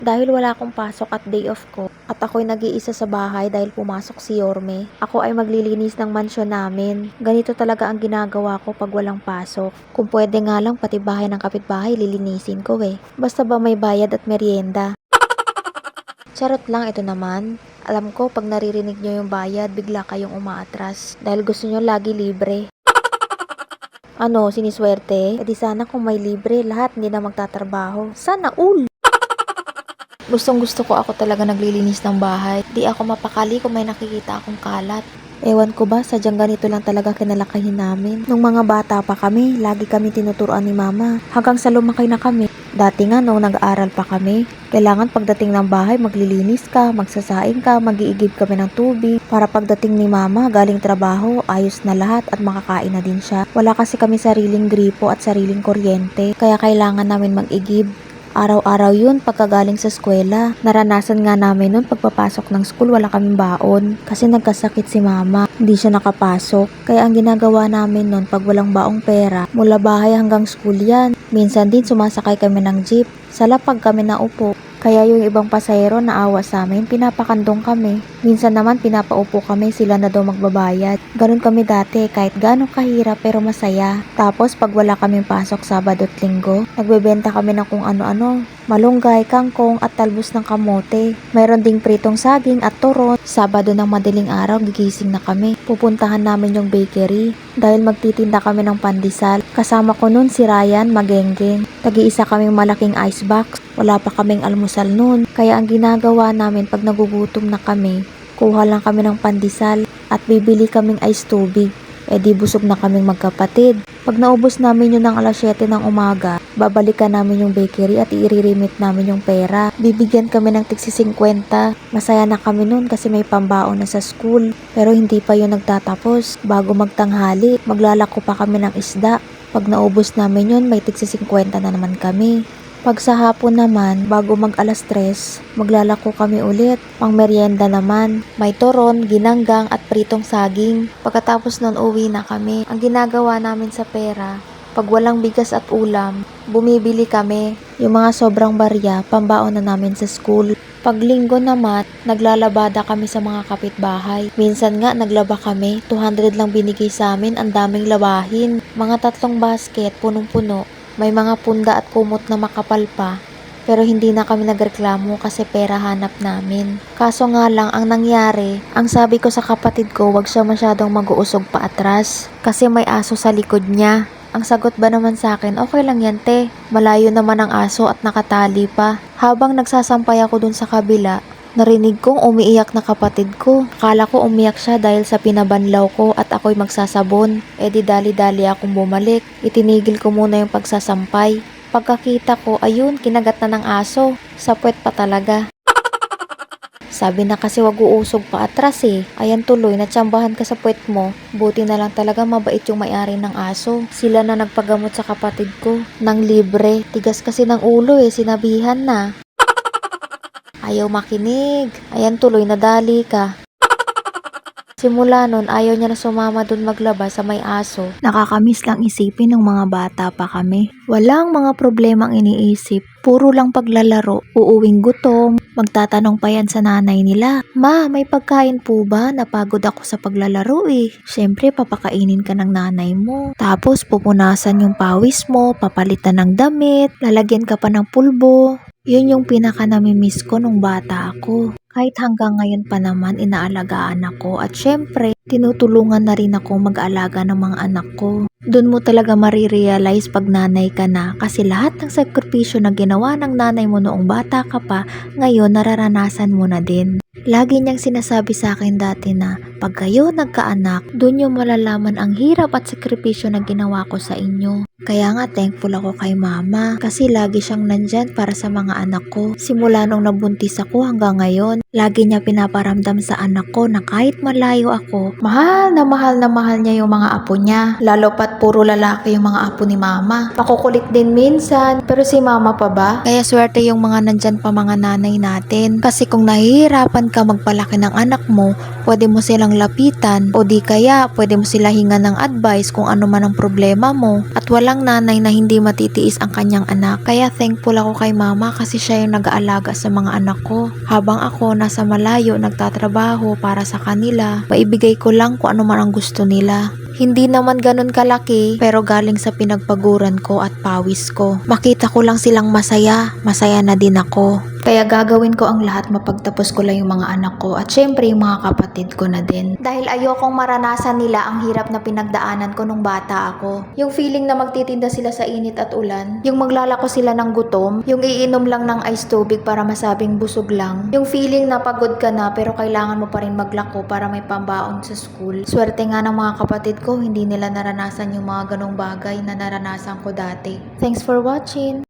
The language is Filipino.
Dahil wala akong pasok at day off ko, at ako'y nag-iisa sa bahay dahil pumasok si Yorme, ako ay maglilinis ng mansyon namin. Ganito talaga ang ginagawa ko pag walang pasok. Kung pwede nga lang pati bahay ng kapitbahay lilinisin ko eh. Basta ba may bayad at merienda. Charot lang ito naman. Alam ko pag naririnig nyo yung bayad, bigla kayong umaatras dahil gusto nyo lagi libre. Ano, siniswerte? E di sana kung may libre, lahat hindi na magtatrabaho. Sana all! Gustong gusto ko ako talaga naglilinis ng bahay. Di ako mapakali kung may nakikita akong kalat. Ewan ko ba, sadyang ganito lang talaga kinalakihin namin. Nung mga bata pa kami, lagi kami tinuturuan ni mama. Hanggang sa lumaki na kami. Dati nga nung nag-aaral pa kami, kailangan pagdating ng bahay maglilinis ka, magsasaing ka, mag-iigib kami ng tubig. Para pagdating ni mama, galing trabaho, ayos na lahat at makakain na din siya. Wala kasi kami sariling gripo at sariling kuryente, kaya kailangan namin mag-igib. Araw-araw yun pagkagaling sa eskwela. Naranasan nga namin nun pagpapasok ng school wala kaming baon. Kasi nagkasakit si mama, hindi siya nakapasok. Kaya ang ginagawa namin nun pag walang baong pera, mula bahay hanggang school yan. Minsan din sumasakay kami ng jeep. Sa lapag kami naupo. Kaya yung ibang pasahero naawa sa amin, pinapakandong kami. Minsan naman pinapaupo kami, sila na daw magbabayad. Ganun kami dati, kahit gaano kahirap pero masaya. Tapos pag wala kaming pasok Sabado at Linggo, nagbebenta kami ng kung ano-ano. Malunggay, kangkong at talbos ng kamote. Mayroon ding pritong saging at turon. Sabado ng madaling araw, gigising na kami. Pupuntahan namin yung bakery dahil magtitinda kami ng pandesal. Kasama ko nun si Ryan Magenggeng. Tagi-isa kaming malaking ice box. Wala pa kaming almusal nun. Kaya ang ginagawa namin pag nagugutom na kami, kuha lang kami ng pandesal at bibili kaming ice tubig. E di busog na kaming magkapatid. Pag naubos namin yun ng alas 7 ng umaga, babalikan namin yung bakery at i-remit namin yung pera. Bibigyan kami ng tigsi 50. Masaya na kami nun kasi may pambaon na sa school. Pero hindi pa yun nagtatapos. Bago magtanghali, maglalako pa kami ng isda. Pag naubos namin yun, may tigsi 50 na naman kami. Pag sa hapon naman, bago mag alas 3, maglalako kami ulit. Pang merienda naman, may toron, ginanggang at pritong saging. Pagkatapos nun uwi na kami. Ang ginagawa namin sa pera, pag walang bigas at ulam, bumibili kami. Yung mga sobrang barya, pambaon na namin sa school. Pag linggo naman, naglalabada kami sa mga kapitbahay. Minsan nga naglaba kami, 200 lang binigay sa amin, ang daming labahin. Mga 3 basket, punong-puno. May mga punda at kumot na makapal pa. Pero hindi na kami nagreklamo kasi pera hanap namin. Kaso nga lang ang nangyari, ang sabi ko sa kapatid ko wag siya masyadong mag-uusog pa atras kasi may aso sa likod niya. Ang sagot ba naman sa akin, okay lang yan te, malayo naman ang aso at nakatali pa. Habang nagsasampay ako dun sa kabila, narinig kong umiiyak na kapatid ko. Akala ko umiyak siya dahil sa pinabanlaw ko at ako'y magsasabon. E di dali-dali akong bumalik. Itinigil ko muna yung pagsasampay. Pagkakita ko, ayun, kinagat na ng aso. Sa puwet pa talaga. Sabi na kasi wag uusog pa atras eh. Ayan tuloy, natsambahan ka sa puwet mo. Buti na lang talaga mabait yung may-ari ng aso. Sila na nagpagamot sa kapatid ko. Nang libre. Tigas kasi ng ulo eh, sinabihan na. Ayaw makinig. Ayan tuloy, nadali ka. Simula nun, ayaw niya na sumama dun maglaba sa may aso. Nakakamiss lang isipin ng mga bata pa kami. Walang mga problemang iniisip. Puro lang paglalaro. Uuwing gutom. Magtatanong pa yan sa nanay nila. Ma, may pagkain po ba? Napagod ako sa paglalaro eh. Siyempre, papakainin ka ng nanay mo. Tapos, pupunasan yung pawis mo. Papalitan ng damit. Lalagyan ka pa ng pulbo. Yun yung pinaka namimiss ko nung bata ako. Kahit hanggang ngayon pa naman inaalagaan ako at syempre tinutulungan na rin ako mag-alaga ng mga anak ko. Doon mo talaga marirealize pag nanay ka na kasi lahat ng sakripisyo na ginawa ng nanay mo noong bata ka pa, ngayon nararanasan mo na din. Lagi niyang sinasabi sa akin dati na pag kayo nagkaanak, doon yung malalaman ang hirap at sakripisyo na ginawa ko sa inyo. Kaya nga thankful ako kay mama kasi lagi siyang nandyan para sa mga anak ko. Simula nung nabuntis ako hanggang ngayon. Lagi niya pinaparamdam sa anak ko na kahit malayo ako, mahal na mahal niya yung mga apo niya. Lalo pat puro lalaki yung mga apo ni mama. Makukulit din minsan, pero si mama pa ba? Kaya swerte yung mga nandyan pa mga nanay natin. Kasi kung nahihirapan ka magpalaki ng anak mo, pwede mo silang lapitan o di kaya pwede mo sila hingan ng advice kung ano man ang problema mo. At walang nanay na hindi matitiis ang kanyang anak. Kaya thankful ako kay mama kasi siya yung nag-aalaga sa mga anak ko. Habang ako nasa malayo nagtatrabaho para sa kanila, maibigay ko lang kung ano man ang gusto nila. Hindi naman ganun kalaki pero galing sa pinagpaguran ko at pawis ko. Makita ko lang silang masaya, masaya na din ako. Kaya gagawin ko ang lahat mapagtapos ko lang yung mga anak ko at syempre yung mga kapatid ko na din. Dahil ayokong maranasan nila ang hirap na pinagdaanan ko nung bata ako. Yung feeling na magtitinda sila sa init at ulan, yung maglalako sila ng gutom, yung iinom lang ng ice tubig para masabing busog lang, yung feeling na pagod ka na pero kailangan mo pa rin maglako para may pambaon sa school. Swerte nga ng mga kapatid ko, hindi nila naranasan yung mga ganong bagay na naranasan ko dati. Thanks for watching!